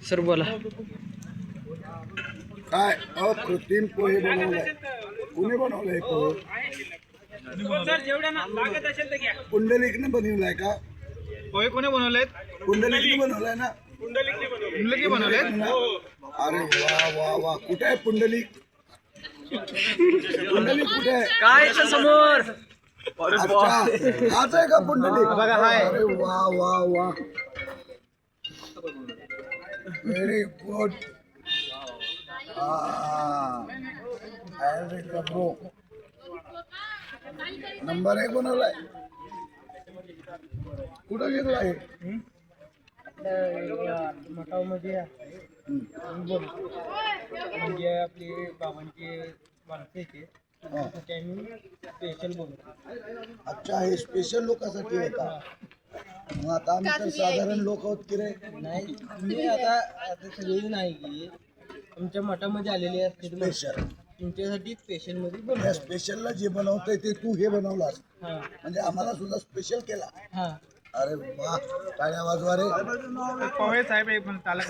Sir बोला. काय अकृत्रिम पोहे बनवलाय? कुणी बनवलंय पोहे? पुंडलिकने बनवलाय का? पोहे कोणी बनवलेत? पुंडलिकने बनवलाय ना? पुंडलिक बनवलेत. अरे वा वा वा, कुठे आहे पुंडलिक? पुंडलिक कुठे आहे? काय समोर? अच्छा, हाच आहे का पुंडलिक? अरे वा वा वा, व्हेरी गुड. नंबर 1 बनवलाय. कुठं घेतलाय? मठामध्ये म्हणजे आपले बाबांचे माणसं येते स्पेशल बनवतो. अच्छा, हे स्पेशल लोकांसाठी आहे का? मग आता आम्ही तर साधारण लोक आहोत की रे. नाही, मी आता सगळी नाही की आमच्या मठामध्ये आलेले असते स्पेशल तुमच्यासाठी स्पेशल मध्ये या बनवतो. स्पेशलला जे बनवतंय ते तू हे बनवलास, हा म्हणजे आम्हाला सुद्धा स्पेशल केला. हा अरे वा, टाळ्या वाजवा रे. पवे साहेब एक पण चालक